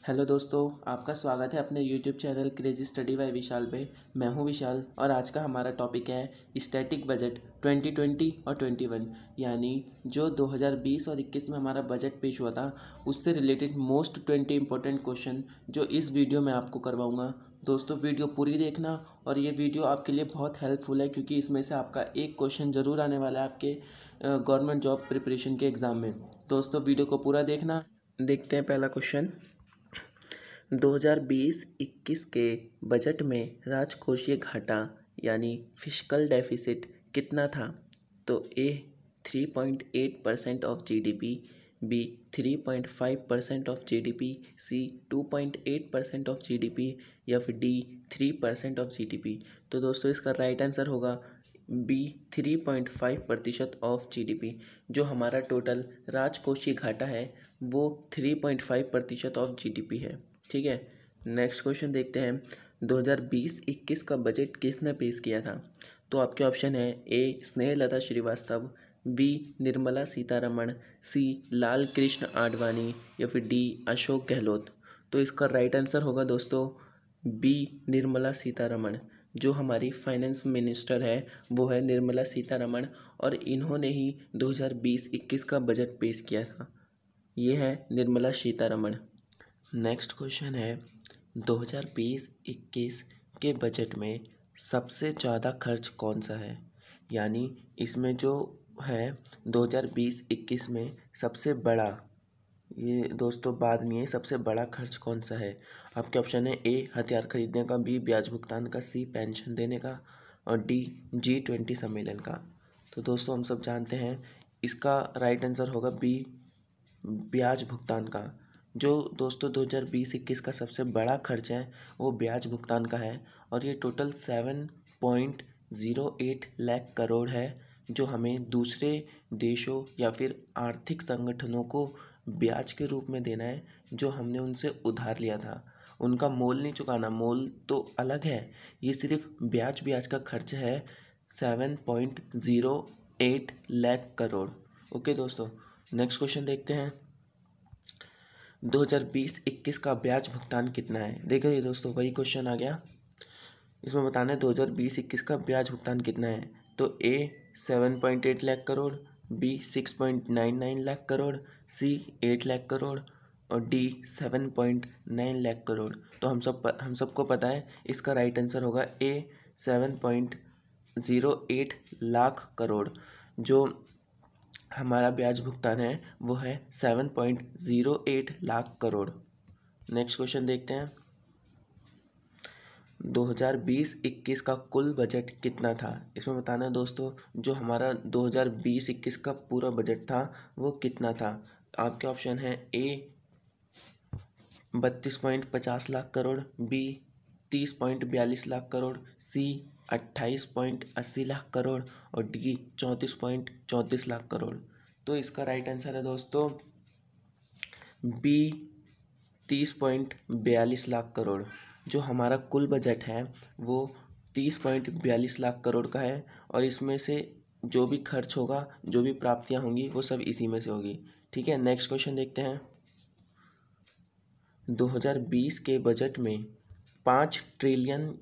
Hello दोस्तों, आपका स्वागत है अपने YouTube channel crazy study by Vishal पे। मैं हूं विशाल और आज का हमारा टॉपिक है स्टैटिक बजट 2020 और 21, यानी जो 2020 और 21 में हमारा बजट पेश हुआ था उससे रिलेटेड मोस्ट 20 इंपॉर्टेंट क्वेश्चन जो इस वीडियो में आपको करवाऊंगा। दोस्तों, वीडियो पूरी देखना और ये वीडियो आपके लिए बहुत हेल्पफुल है क्योंकि इसमें से आपका एक क्वेश्चन ज़रूर आने वाला है आपके गवर्नमेंट जॉब प्रिपरेशन के एग्ज़ाम में। दोस्तों, वीडियो को पूरा देखना। देखते हैं पहला क्वेश्चन। 2020-21 के बजट में राजकोषीय घाटा यानी फिस्कल डेफिसिट कितना था? तो A 3.8% of GDP, B 3.5% of GDP, C 2.8% of GDP या फिर डी 3% ऑफ जीडीपी। तो दोस्तों, इसका राइट आंसर होगा बी 3.5% ऑफ जीडीपी। जो हमारा टोटल राजकोषीय घाटा है वो 3.5% ऑफ जीडीपी है। ठीक है, नेक्स्ट क्वेश्चन देखते हैं। 2020-21 का बजट किसने पेश किया था? तो आपके ऑप्शन है ए स्नेहलता श्रीवास्तव, बी निर्मला सीतारमण, सी लाल कृष्ण आडवाणी या फिर डी अशोक गहलोत। तो इसका राइट आंसर होगा दोस्तों बी निर्मला सीतारमण। जो हमारी फाइनेंस मिनिस्टर है वो है निर्मला सीतारमण और इन्होंने ही 2020-21 का बजट पेश किया था। ये है निर्मला सीतारमण। नेक्स्ट क्वेश्चन है 2020-21 के बजट में सबसे ज़्यादा खर्च कौन सा है? यानी इसमें जो है 2020-21 में सबसे बड़ा, ये दोस्तों बाद में है, सबसे बड़ा खर्च कौन सा है? आपके ऑप्शन है ए हथियार खरीदने का, बी ब्याज भुगतान का, सी पेंशन देने का और डी G20 सम्मेलन का। तो दोस्तों, हम सब जानते हैं इसका राइट आंसर होगा बी ब्याज भुगतान का। जो दोस्तों 2020-21 का सबसे बड़ा खर्च है वो ब्याज भुगतान का है और ये टोटल 7.08 लाख करोड़ है जो हमें दूसरे देशों या फिर आर्थिक संगठनों को ब्याज के रूप में देना है जो हमने उनसे उधार लिया था। उनका मोल नहीं चुकाना, मोल तो अलग है, ये सिर्फ ब्याज का खर्च है 7.08 लाख करोड़। ओके दोस्तों, नेक्स्ट क्वेश्चन देखते हैं। 2020-21 का ब्याज भुगतान कितना है? देखो ये दोस्तों वही क्वेश्चन आ गया। इसमें बताना है 2020-21 का ब्याज भुगतान कितना है। तो ए 7.8 लाख करोड़, बी 6.99 लाख करोड़, सी 8 लाख करोड़ और डी 7.9 लाख करोड़। तो हम सबको पता है इसका राइट आंसर होगा ए 7.08 लाख करोड़। जो हमारा ब्याज भुगतान है वो है 7.08 लाख करोड़। नेक्स्ट क्वेश्चन देखते हैं। 2020-21 का कुल बजट कितना था? इसमें बताना है दोस्तों जो हमारा 2020-21 का पूरा बजट था वो कितना था। आपके ऑप्शन है ए 32.50 लाख करोड़, बी 30.42 लाख करोड़, सी 28.80 लाख करोड़ और डी 34.34 लाख करोड़। तो इसका राइट आंसर है दोस्तों बी 30.42 लाख करोड़। जो हमारा कुल बजट है वो 30.42 लाख करोड़ का है और इसमें से जो भी खर्च होगा, जो भी प्राप्तियां होंगी वो सब इसी में से होगी। ठीक है, नेक्स्ट क्वेश्चन देखते हैं। 2020 के बजट में 5 ट्रिलियन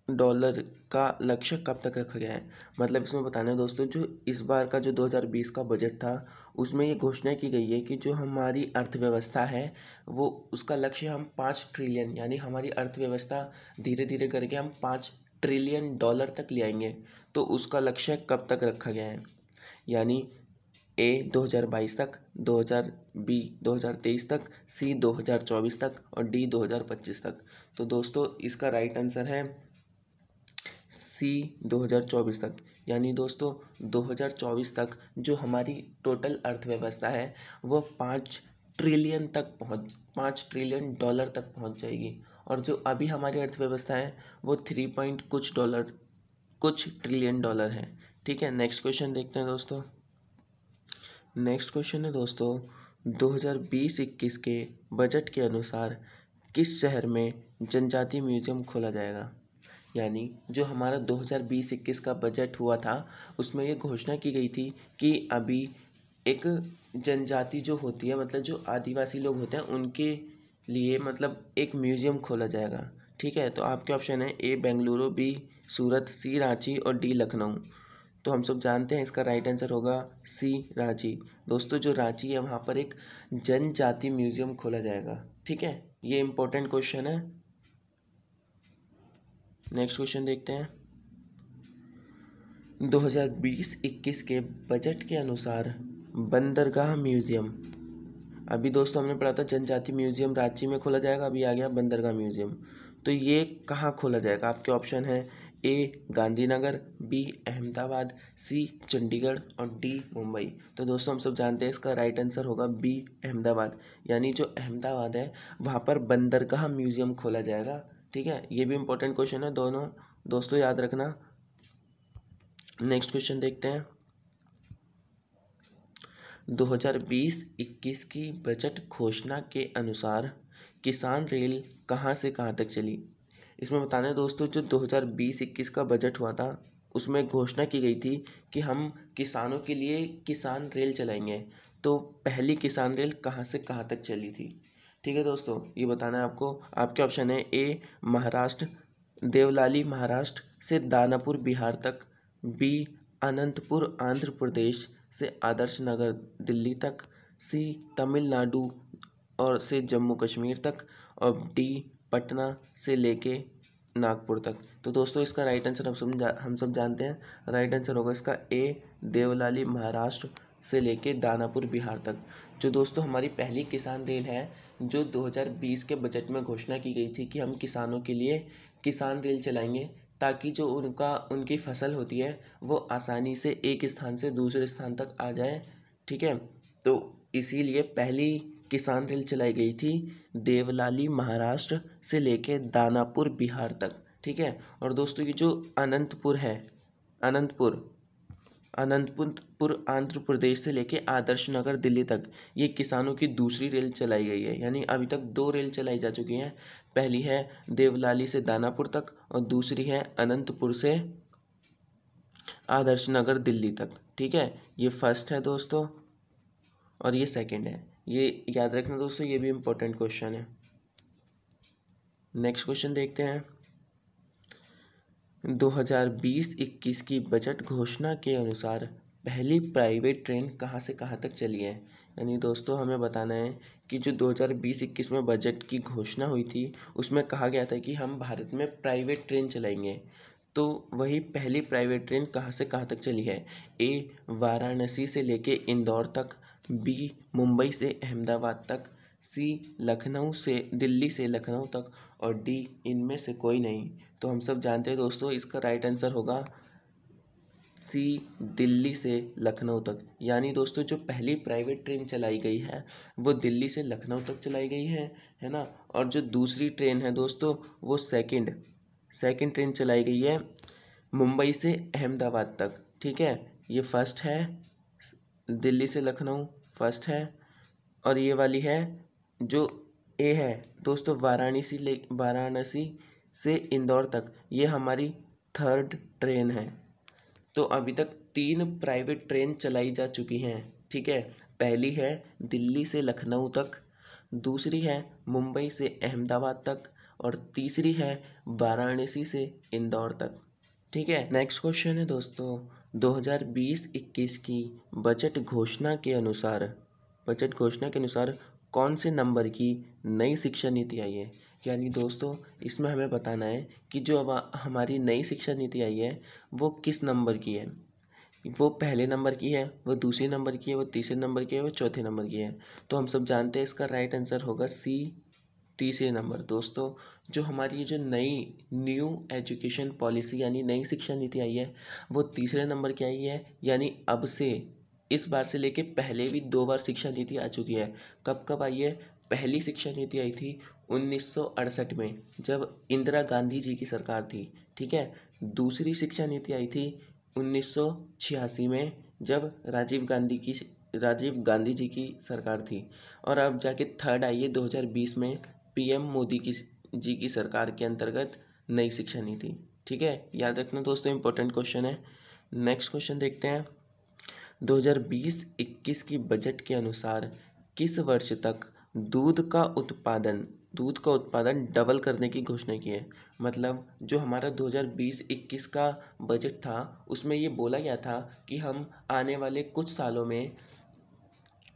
डॉलर का लक्ष्य कब तक रखा गया है? मतलब इसमें बताना है दोस्तों जो इस बार का जो 2020 का बजट था उसमें ये घोषणा की गई है कि जो हमारी अर्थव्यवस्था है वो उसका लक्ष्य हम 5 ट्रिलियन, यानी हमारी अर्थव्यवस्था धीरे धीरे करके हम 5 ट्रिलियन डॉलर तक ले आएंगे। तो उसका लक्ष्य कब तक रखा गया है? यानी ए 2022 तक, 2023 तक, सी 2024 तक और डी 2025 तक। तो दोस्तों इसका राइट आंसर है सी 2024 तक। यानी दोस्तों 2024 तक जो हमारी टोटल अर्थव्यवस्था है वो 5 ट्रिलियन डॉलर तक पहुंच जाएगी और जो अभी हमारी अर्थव्यवस्था है वो 3 पॉइंट कुछ ट्रिलियन डॉलर है। ठीक है, नेक्स्ट क्वेश्चन देखते हैं दोस्तों। नेक्स्ट क्वेश्चन है दोस्तों 2020-21 के बजट के अनुसार किस शहर में जनजातीय म्यूजियम खोला जाएगा? यानी जो हमारा 2020-21 का बजट हुआ था उसमें ये घोषणा की गई थी कि अभी एक जनजाति जो होती है, मतलब जो आदिवासी लोग होते हैं, उनके लिए मतलब एक म्यूजियम खोला जाएगा। ठीक है, तो आपके ऑप्शन है ए बेंगलुरु, बी सूरत, सी रांची और डी लखनऊ। तो हम सब जानते हैं इसका राइट आंसर होगा सी रांची। दोस्तों जो रांची है वहाँ पर एक जनजाति म्यूजियम खोला जाएगा। ठीक है, ये इंपॉर्टेंट क्वेश्चन है। नेक्स्ट क्वेश्चन देखते हैं। 2020-21 के बजट के अनुसार बंदरगाह म्यूजियम, अभी दोस्तों हमने पढ़ा था जनजाति म्यूजियम रांची में खोला जाएगा, अभी आ गया बंदरगाह म्यूजियम। तो ये कहाँ खोला जाएगा? आपके ऑप्शन है ए गांधीनगर, बी अहमदाबाद, सी चंडीगढ़ और डी मुंबई। तो दोस्तों हम सब जानते हैं इसका राइट आंसर होगा बी अहमदाबाद, यानी जो अहमदाबाद है वहाँ पर बंदरगाह म्यूजियम खोला जाएगा। ठीक है, ये भी इंपॉर्टेंट क्वेश्चन है, दोनों दोस्तों याद रखना। नेक्स्ट क्वेश्चन देखते हैं। 2020-21 की बजट घोषणा के अनुसार किसान रेल कहां से कहां तक चली? इसमें बताना है दोस्तों, जो 2020-21 का बजट हुआ था उसमें घोषणा की गई थी कि हम किसानों के लिए किसान रेल चलाएंगे। तो पहली किसान रेल कहां से कहां तक चली थी? ठीक है दोस्तों, ये बताना है आपको। आपके ऑप्शन है ए महाराष्ट्र, देवलाली महाराष्ट्र से दानापुर बिहार तक, बी अनंतपुर आंध्र प्रदेश से आदर्श नगर दिल्ली तक, सी तमिलनाडु और से जम्मू कश्मीर तक, और डी पटना से लेके नागपुर तक। तो दोस्तों इसका राइट आंसर हम सब जानते हैं, राइट आंसर होगा इसका ए देवलाली महाराष्ट्र से लेके दानापुर बिहार तक। जो दोस्तों हमारी पहली किसान रेल है, जो 2020 के बजट में घोषणा की गई थी कि हम किसानों के लिए किसान रेल चलाएंगे, ताकि जो उनकी फसल होती है वो आसानी से एक स्थान से दूसरे स्थान तक आ जाए। ठीक है, तो इसीलिए पहली किसान रेल चलाई गई थी देवलाली महाराष्ट्र से लेके दानापुर बिहार तक। ठीक है, और दोस्तों ये जो अनंतपुर है, अनंतपुर आंध्र प्रदेश से लेके आदर्श नगर दिल्ली तक, ये किसानों की दूसरी रेल चलाई गई है। यानी अभी तक 2 रेल चलाई जा चुकी हैं। पहली है देवलाली से दानापुर तक और दूसरी है अनंतपुर से आदर्श नगर दिल्ली तक। ठीक है, ये फर्स्ट है दोस्तों और ये सेकंड है। ये याद रखना दोस्तों, ये भी इम्पोर्टेंट क्वेश्चन है। नेक्स्ट क्वेश्चन देखते हैं। 2020-21 की बजट घोषणा के अनुसार पहली प्राइवेट ट्रेन कहां से कहां तक चली है? यानी दोस्तों हमें बताना है कि जो 2020-21 में बजट की घोषणा हुई थी उसमें कहा गया था कि हम भारत में प्राइवेट ट्रेन चलाएंगे। तो वही पहली प्राइवेट ट्रेन कहां से कहां तक चली है? ए वाराणसी से लेके इंदौर तक, बी मुंबई से अहमदाबाद तक, सी लखनऊ से दिल्ली से लखनऊ तक, और डी इनमें से कोई नहीं। तो हम सब जानते हैं दोस्तों इसका राइट आंसर होगा सी दिल्ली से लखनऊ तक। यानी दोस्तों जो पहली प्राइवेट ट्रेन चलाई गई है वो दिल्ली से लखनऊ तक चलाई गई है ना। और जो दूसरी ट्रेन है दोस्तों वो सेकंड ट्रेन चलाई गई है मुंबई से अहमदाबाद तक। ठीक है, ये फर्स्ट है दिल्ली से लखनऊ, फर्स्ट है, और ये वाली है जो ए है दोस्तों वाराणसी से इंदौर तक, ये हमारी थर्ड ट्रेन है। तो अभी तक 3 प्राइवेट ट्रेन चलाई जा चुकी हैं। ठीक है, पहली है दिल्ली से लखनऊ तक, दूसरी है मुंबई से अहमदाबाद तक, और तीसरी है वाराणसी से इंदौर तक। ठीक है, नेक्स्ट क्वेश्चन है दोस्तों। 2020-21 की बजट घोषणा के अनुसार कौन से नंबर की नई शिक्षा नीति आई है? यानी दोस्तों इसमें हमें बताना है कि जो अब हमारी नई शिक्षा नीति आई है वो किस नंबर की है। वो पहले नंबर की है, वो दूसरे नंबर की है, वो तीसरे नंबर की है, वो चौथे नंबर की है। तो हम सब जानते हैं इसका राइट आंसर होगा सी तीसरे नंबर। दोस्तों जो हमारी ये जो न्यू एजुकेशन पॉलिसी यानी नई शिक्षा नीति आई है वो तीसरे नंबर की आई है। यानी अब से इस बार से लेके पहले भी 2 बार शिक्षा नीति आ चुकी है। कब आई है? पहली शिक्षा नीति आई थी 1968 में जब इंदिरा गांधी जी की सरकार थी। ठीक है, दूसरी शिक्षा नीति आई थी 1986 में जब राजीव गांधी जी की सरकार थी, और अब जाके थर्ड आई है 2020 में पीएम मोदी जी की सरकार के अंतर्गत नई शिक्षा नीति। ठीक है, याद रखना दोस्तों, इंपॉर्टेंट क्वेश्चन है। नेक्स्ट क्वेश्चन देखते हैं। 2020-21 की बजट के अनुसार किस वर्ष तक दूध का उत्पादन दूध का उत्पादन डबल करने की घोषणा की है। मतलब जो हमारा 2020-21 का बजट था उसमें ये बोला गया था कि हम आने वाले कुछ सालों में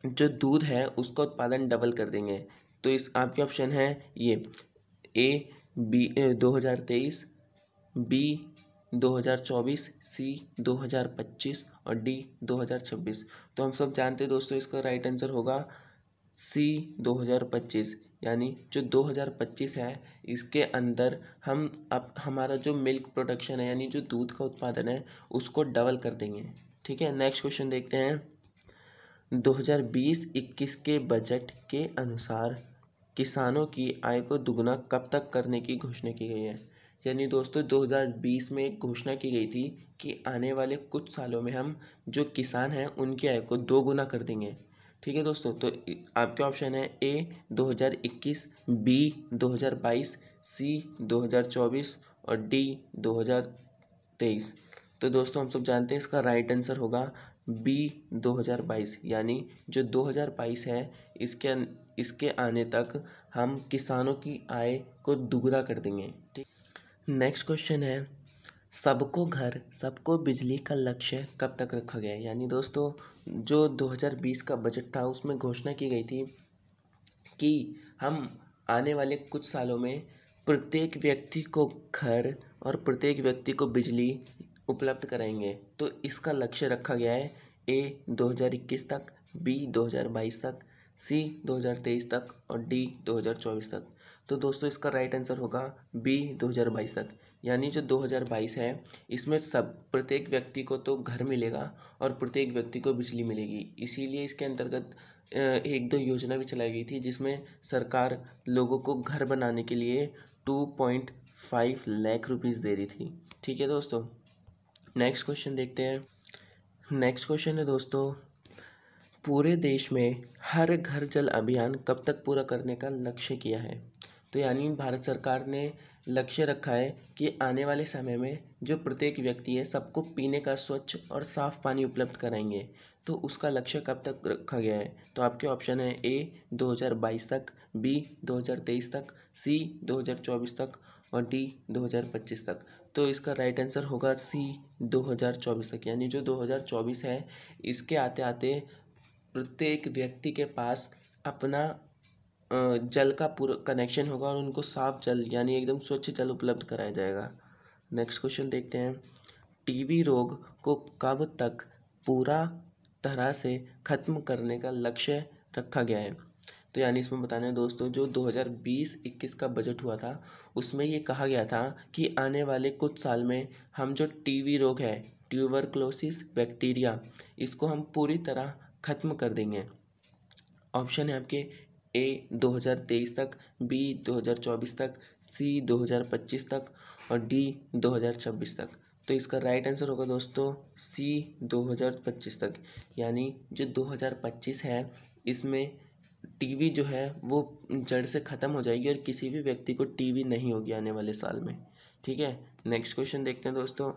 जो दूध है उसका उत्पादन डबल कर देंगे। तो इस आपके ऑप्शन है ये ए 2023, बी 2024, सी 2025 और डी 2026। तो हम सब जानते हैं दोस्तों इसका राइट आंसर होगा सी 2025। यानी जो 2025 है इसके अंदर हम अब हमारा जो मिल्क प्रोडक्शन है यानी जो दूध का उत्पादन है उसको डबल कर देंगे। ठीक है, नेक्स्ट क्वेश्चन देखते हैं। 2020-21 के बजट के अनुसार किसानों की आय को दुगना कब तक करने की घोषणा की गई है। यानी दोस्तों 2020 में एक घोषणा की गई थी कि आने वाले कुछ सालों में हम जो किसान हैं उनकी आय को 2 गुना कर देंगे। ठीक है दोस्तों, तो आपके ऑप्शन है ए 2021, बी 2022, सी 2024 और डी 2023। तो दोस्तों हम सब जानते हैं इसका राइट आंसर होगा बी 2022। यानी जो 2022 है इसके आने तक हम किसानों की आय को दुगना कर देंगे। ठीक, नेक्स्ट क्वेश्चन है सबको घर सबको बिजली का लक्ष्य कब तक रखा गया है। यानी दोस्तों जो 2020 का बजट था उसमें घोषणा की गई थी कि हम आने वाले कुछ सालों में प्रत्येक व्यक्ति को घर और प्रत्येक व्यक्ति को बिजली उपलब्ध कराएंगे। तो इसका लक्ष्य रखा गया है ए 2021 तक, बी 2022 तक, सी 2023 तक और डी 2024 तक। तो दोस्तों इसका राइट आंसर होगा बी 2022 तक। यानी जो 2022 है इसमें सब प्रत्येक व्यक्ति को तो घर मिलेगा और प्रत्येक व्यक्ति को बिजली मिलेगी। इसीलिए इसके अंतर्गत एक दो योजना भी चलाई गई थी जिसमें सरकार लोगों को घर बनाने के लिए 2.5 लाख रुपीज़ दे रही थी। ठीक है दोस्तों, नेक्स्ट क्वेश्चन देखते हैं। नेक्स्ट क्वेश्चन है दोस्तों पूरे देश में हर घर जल अभियान कब तक पूरा करने का लक्ष्य किया है। तो यानी भारत सरकार ने लक्ष्य रखा है कि आने वाले समय में जो प्रत्येक व्यक्ति है सबको पीने का स्वच्छ और साफ़ पानी उपलब्ध कराएंगे। तो उसका लक्ष्य कब तक रखा गया है। तो आपके ऑप्शन है ए 2022 तक, बी 2023 तक, सी 2024 तक और डी 2025 तक। तो इसका राइट आंसर होगा सी 2024 तक। यानी जो 2024 है इसके आते आते प्रत्येक व्यक्ति के पास अपना जल का पूरा कनेक्शन होगा और उनको साफ जल यानी एकदम स्वच्छ जल उपलब्ध कराया जाएगा। नेक्स्ट क्वेश्चन देखते हैं टीबी रोग को कब तक पूरा तरह से ख़त्म करने का लक्ष्य रखा गया है। तो यानी इसमें बताना है दोस्तों जो 2020-21 का बजट हुआ था उसमें ये कहा गया था कि आने वाले कुछ साल में हम जो टीबी रोग है ट्यूबरक्लोसिस बैक्टीरिया इसको हम पूरी तरह ख़त्म कर देंगे। ऑप्शन है आपके ए 2023 तक, बी 2024 तक, सी 2025 तक और डी 2026 तक। तो इसका राइट आंसर होगा दोस्तों सी 2025 तक। यानी जो 2025 है इसमें टीबी जो है वो जड़ से ख़त्म हो जाएगी और किसी भी व्यक्ति को टीबी नहीं होगी आने वाले साल में। ठीक है, नेक्स्ट क्वेश्चन देखते हैं दोस्तों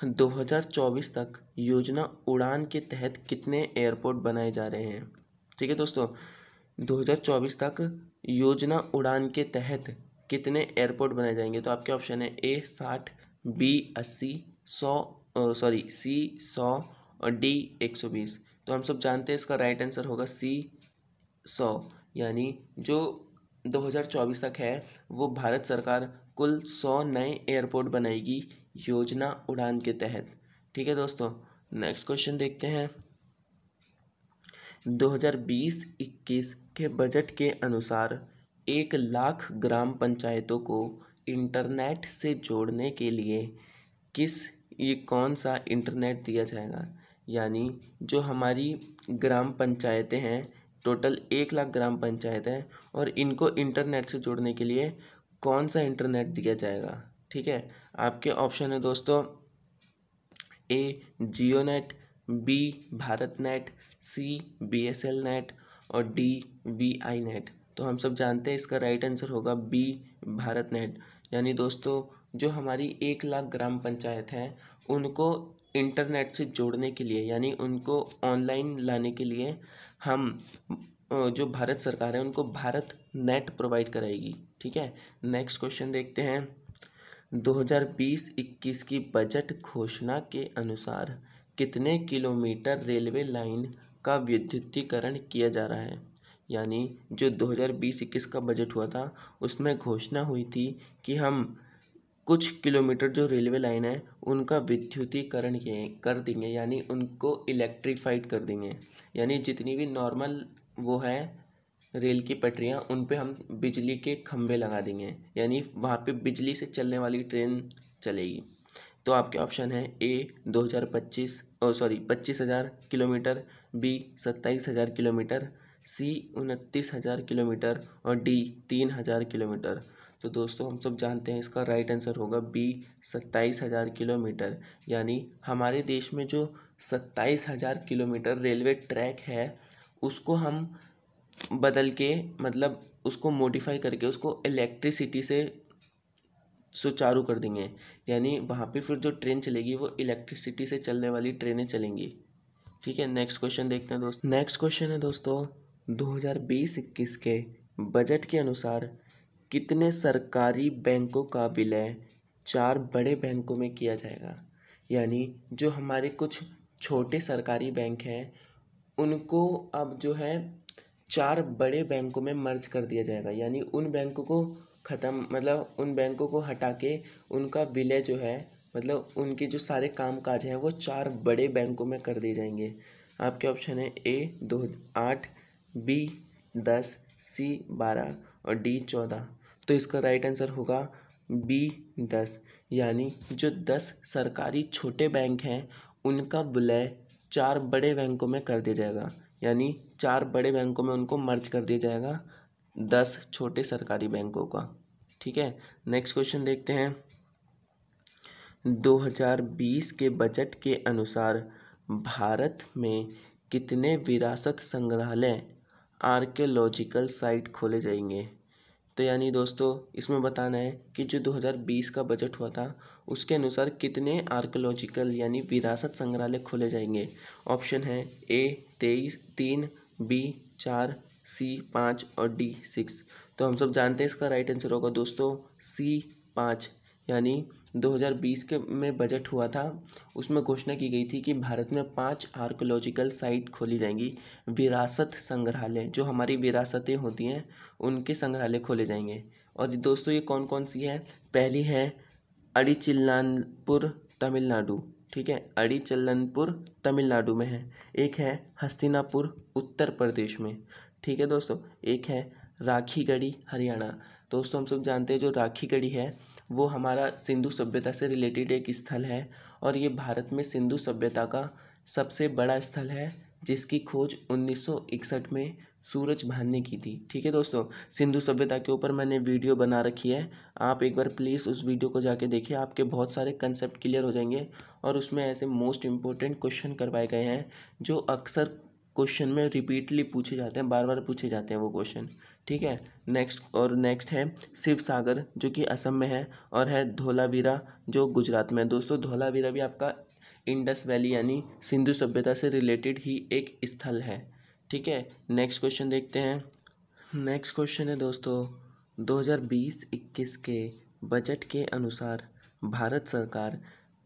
2024 तक योजना उड़ान के तहत कितने एयरपोर्ट बनाए जा रहे हैं। ठीक है दोस्तों 2024 तक योजना उड़ान के तहत कितने एयरपोर्ट बनाए जाएंगे। तो आपके ऑप्शन है ए 60, बी 80, सी 100 और डी 120। तो हम सब जानते हैं इसका राइट आंसर होगा सी 100। यानी जो 2024 तक है वो भारत सरकार कुल 100 नए एयरपोर्ट बनाएगी योजना उड़ान के तहत। ठीक है दोस्तों, नेक्स्ट क्वेश्चन देखते हैं 2020-21 के बजट के अनुसार 1 लाख ग्राम पंचायतों को इंटरनेट से जोड़ने के लिए कौन सा इंटरनेट दिया जाएगा। यानी जो हमारी ग्राम पंचायतें हैं टोटल 1 लाख ग्राम पंचायत हैं और इनको इंटरनेट से जोड़ने के लिए कौन सा इंटरनेट दिया जाएगा। ठीक है, आपके ऑप्शन है दोस्तों ए जियो नेट, बी भारत नेट, सी BSL नेट और डी VI नेट। तो हम सब जानते हैं इसका राइट आंसर होगा बी भारत नेट। यानी दोस्तों जो हमारी 1 लाख ग्राम पंचायत हैं उनको इंटरनेट से जोड़ने के लिए यानी उनको ऑनलाइन लाने के लिए हम जो भारत सरकार है उनको भारत नेट प्रोवाइड कराएगी। ठीक है, नेक्स्ट क्वेश्चन देखते हैं। 2020-21 की बजट घोषणा के अनुसार कितने किलोमीटर रेलवे लाइन का विद्युतीकरण किया जा रहा है? यानी जो 2020-21 का बजट हुआ था उसमें घोषणा हुई थी कि हम कुछ किलोमीटर जो रेलवे लाइन है उनका विद्युतीकरण कर देंगे, यानी उनको इलेक्ट्रीफाइड कर देंगे। यानी जितनी भी नॉर्मल वो है रेल की पटरियाँ उन पे हम बिजली के खंभे लगा देंगे, यानी वहाँ पे बिजली से चलने वाली ट्रेन चलेगी। तो आपके ऑप्शन है ए 25,000 किलोमीटर, बी 27,000 किलोमीटर, सी 29,000 किलोमीटर और डी 3,000 किलोमीटर। तो दोस्तों हम सब जानते हैं इसका राइट आंसर होगा बी 27,000 किलोमीटर। यानी हमारे देश में जो 27,000 किलोमीटर रेलवे ट्रैक है उसको हम बदल के मतलब उसको मॉडिफाई करके उसको इलेक्ट्रिसिटी से सुचारू कर देंगे, यानी वहाँ पे फिर जो ट्रेन चलेगी वो इलेक्ट्रिसिटी से चलने वाली ट्रेनें चलेंगी। ठीक है, नेक्स्ट क्वेश्चन देखते हैं दोस्तों। नेक्स्ट क्वेश्चन है दोस्तों 2020-21 के बजट के अनुसार कितने सरकारी बैंकों का विलय 4 बड़े बैंकों में किया जाएगा? यानी जो हमारे कुछ छोटे सरकारी बैंक हैं उनको अब जो है 4 बड़े बैंकों में मर्ज कर दिया जाएगा, यानी उन बैंकों को ख़त्म मतलब उन बैंकों को हटा के उनका विलय जो है मतलब उनके जो सारे काम काज हैं वो 4 बड़े बैंकों में कर दिए जाएंगे। आपके ऑप्शन है ए 8, बी 10, सी 12 और डी 14। तो इसका राइट आंसर होगा बी 10, यानी जो 10 सरकारी छोटे बैंक हैं उनका विलय 4 बड़े बैंकों में कर दिया जाएगा, यानी 4 बड़े बैंकों में उनको मर्ज कर दिया जाएगा 10 छोटे सरकारी बैंकों का। ठीक है, नेक्स्ट क्वेश्चन देखते हैं। 2020 के बजट के अनुसार भारत में कितने विरासत संग्रहालय आर्कियोलॉजिकल साइट खोले जाएंगे? तो यानी दोस्तों इसमें बताना है कि जो 2020 का बजट हुआ था उसके अनुसार कितने आर्कियोलॉजिकल यानी विरासत संग्रहालय खोले जाएंगे। ऑप्शन है ए 3, बी 4, सी 5 और डी 6। तो हम सब जानते हैं इसका राइट आंसर होगा दोस्तों सी 5। यानी 2020 के में बजट हुआ था उसमें घोषणा की गई थी कि भारत में 5 आर्कियोलॉजिकल साइट खोली जाएंगी, विरासत संग्रहालय जो हमारी विरासतें होती हैं उनके संग्रहालय खोले जाएंगे। और दोस्तों ये कौन कौन सी है? पहली है अड़ीचिल्लानपुर तमिलनाडु। ठीक है, अड़ीचल्लनपुर तमिलनाडु में है। एक है हस्तिनापुर उत्तर प्रदेश में। ठीक है दोस्तों, एक है राखीगढ़ी हरियाणा। दोस्तों हम सब जानते हैं जो राखीगढ़ी है वो हमारा सिंधु सभ्यता से रिलेटेड एक स्थल है और ये भारत में सिंधु सभ्यता का सबसे बड़ा स्थल है जिसकी खोज 1961 में सूरज भान ने की थी। ठीक है दोस्तों, सिंधु सभ्यता के ऊपर मैंने वीडियो बना रखी है, आप एक बार प्लीज़ उस वीडियो को जाके देखिए, आपके बहुत सारे कंसेप्ट क्लियर हो जाएंगे और उसमें ऐसे मोस्ट इम्पोर्टेंट क्वेश्चन करवाए गए हैं जो अक्सर क्वेश्चन में रिपीटली पूछे जाते हैं, बार बार पूछे जाते हैं वो क्वेश्चन। ठीक है, नेक्स्ट है शिव सागर जो कि असम में है और है धोलावीरा जो गुजरात में है। दोस्तों धोलावीरा भी आपका इंडस वैली यानी सिंधु सभ्यता से रिलेटेड ही एक स्थल है। ठीक है, नेक्स्ट क्वेश्चन देखते हैं। नेक्स्ट क्वेश्चन है दोस्तों 2020-21 के बजट के अनुसार भारत सरकार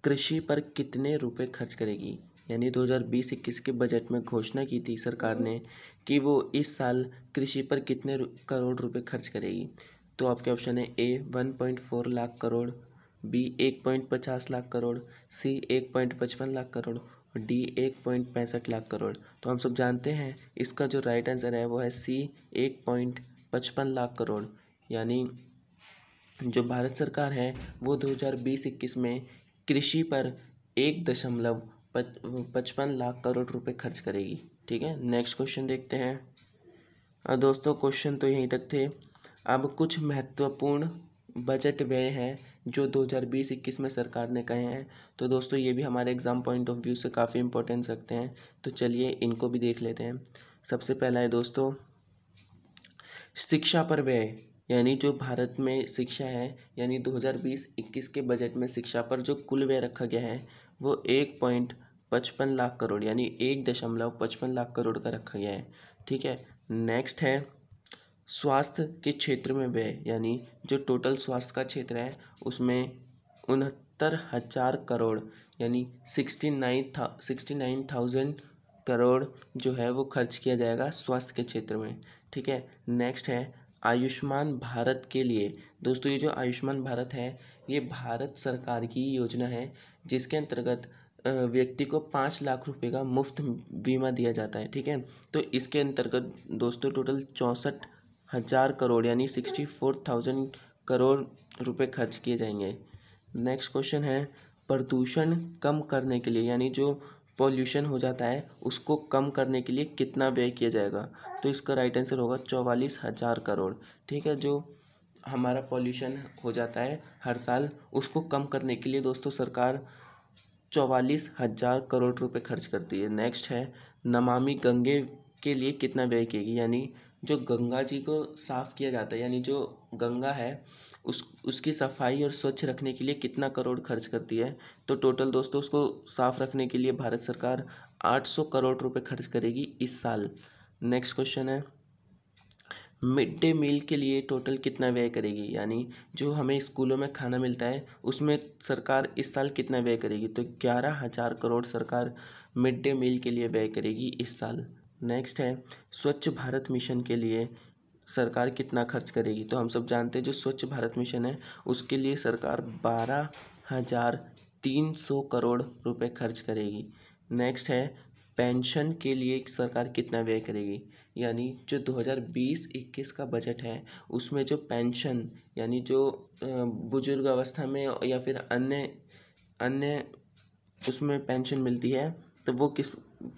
कृषि पर कितने रुपए खर्च करेगी? यानी 2020-21 के बजट में घोषणा की थी सरकार ने कि वो इस साल कृषि पर कितने करोड़ रुपए खर्च करेगी। तो आपके ऑप्शन है ए 1.4 लाख करोड़, बी 1.50 लाख करोड़, सी 1.55 लाख करोड़ और डी 1.65 लाख करोड़। तो हम सब जानते हैं इसका जो राइट आंसर है वो है सी 1.55 लाख करोड़। यानी जो भारत सरकार है वो 2020-21 में कृषि पर 1.55 लाख करोड़ रुपए खर्च करेगी। ठीक है, नेक्स्ट क्वेश्चन देखते हैं। दोस्तों क्वेश्चन तो यहीं तक थे। अब कुछ महत्वपूर्ण बजट व्यय हैं जो 2020-21 में सरकार ने कहे हैं। तो दोस्तों ये भी हमारे एग्ज़ाम पॉइंट ऑफ व्यू से काफ़ी इंपॉर्टेंस रखते हैं, तो चलिए इनको भी देख लेते हैं। सबसे पहला है दोस्तों शिक्षा पर व्यय, यानी जो भारत में शिक्षा है यानी 2020-21 के बजट में शिक्षा पर जो कुल व्यय रखा गया है वो 1.55 लाख करोड़ यानी 1.55 लाख करोड़ का रखा गया है। ठीक है, नेक्स्ट है स्वास्थ्य के क्षेत्र में व्यय, यानी जो टोटल स्वास्थ्य का क्षेत्र है उसमें 69,000 करोड़ यानी 69,000 करोड़ जो है वो खर्च किया जाएगा स्वास्थ्य के क्षेत्र में। ठीक है। नेक्स्ट है आयुष्मान भारत के लिए। दोस्तों ये जो आयुष्मान भारत है ये भारत सरकार की योजना है जिसके अंतर्गत व्यक्ति को 5 लाख रुपए का मुफ्त बीमा दिया जाता है। ठीक है। तो इसके अंतर्गत दोस्तों टोटल 64,000 करोड़ यानी 64,000 करोड़ रुपए खर्च किए जाएंगे। नेक्स्ट क्वेश्चन है प्रदूषण कम करने के लिए, यानी जो पॉल्यूशन हो जाता है उसको कम करने के लिए कितना व्यय किया जाएगा। तो इसका राइट आंसर होगा 44,000 करोड़। ठीक है। जो हमारा पॉल्यूशन हो जाता है हर साल उसको कम करने के लिए दोस्तों सरकार 44,000 करोड़ रुपए खर्च करती है। नेक्स्ट है नमामि गंगे के लिए कितना व्यय किएगी, यानी जो गंगा जी को साफ़ किया जाता है, यानी जो गंगा है उसकी सफाई और स्वच्छ रखने के लिए कितना करोड़ खर्च करती है। तो टोटल दोस्तों उसको साफ़ रखने के लिए भारत सरकार 800 करोड़ रुपए खर्च करेगी इस साल। नेक्स्ट क्वेश्चन है मिड डे मील के लिए टोटल कितना व्यय करेगी, यानी जो हमें स्कूलों में खाना मिलता है उसमें सरकार इस साल कितना व्यय करेगी। तो 11,000 करोड़ सरकार मिड डे मील के लिए व्यय करेगी इस साल। नेक्स्ट है स्वच्छ भारत मिशन के लिए सरकार कितना खर्च करेगी। तो हम सब जानते हैं जो स्वच्छ भारत मिशन है उसके लिए सरकार 12,300 करोड़ रुपए खर्च करेगी। नेक्स्ट है पेंशन के लिए सरकार कितना व्यय करेगी, यानी जो 2020-21 का बजट है उसमें जो पेंशन यानी जो बुजुर्ग अवस्था में या फिर अन्य उसमें पेंशन मिलती है तो वो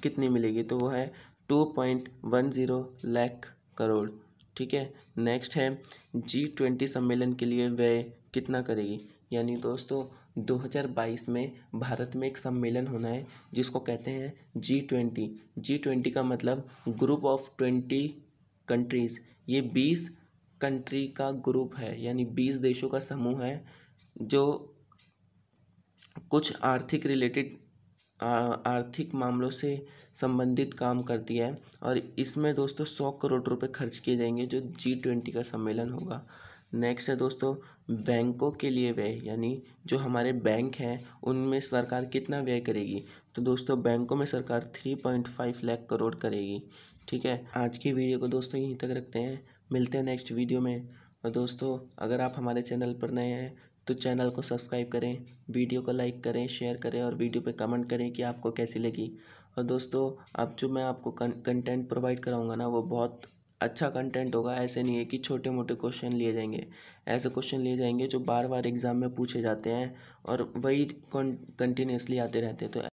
कितनी मिलेगी। तो वो है 2.10 लाख करोड़। ठीक है। नेक्स्ट है G20 सम्मेलन के लिए व्यय कितना करेगी, यानी दोस्तों 2022 में भारत में एक सम्मेलन होना है जिसको कहते हैं G20। G20 का मतलब ग्रुप ऑफ 20 कंट्रीज़। ये 20 कंट्री का ग्रुप है, यानी 20 देशों का समूह है जो कुछ आर्थिक मामलों से संबंधित काम करती है और इसमें दोस्तों 100 करोड़ रुपए खर्च किए जाएंगे जो G20 का सम्मेलन होगा। नेक्स्ट है दोस्तों बैंकों के लिए व्यय, यानी जो हमारे बैंक हैं उनमें सरकार कितना व्यय करेगी। तो दोस्तों बैंकों में सरकार 3.5 लाख करोड़ करेगी। ठीक है। आज की वीडियो को दोस्तों यहीं तक रखते हैं, मिलते हैं नेक्स्ट वीडियो में। और दोस्तों अगर आप हमारे चैनल पर नए हैं तो चैनल को सब्सक्राइब करें, वीडियो को लाइक करें, शेयर करें और वीडियो पे कमेंट करें कि आपको कैसी लगी। और दोस्तों अब जो मैं आपको कंटेंट प्रोवाइड कराऊंगा ना वो बहुत अच्छा कंटेंट होगा। ऐसे नहीं है कि छोटे मोटे क्वेश्चन लिए जाएंगे, ऐसे क्वेश्चन लिए जाएंगे जो बार बार एग्ज़ाम में पूछे जाते हैं और वही कंटिन्यूसली आते रहते हैं। तो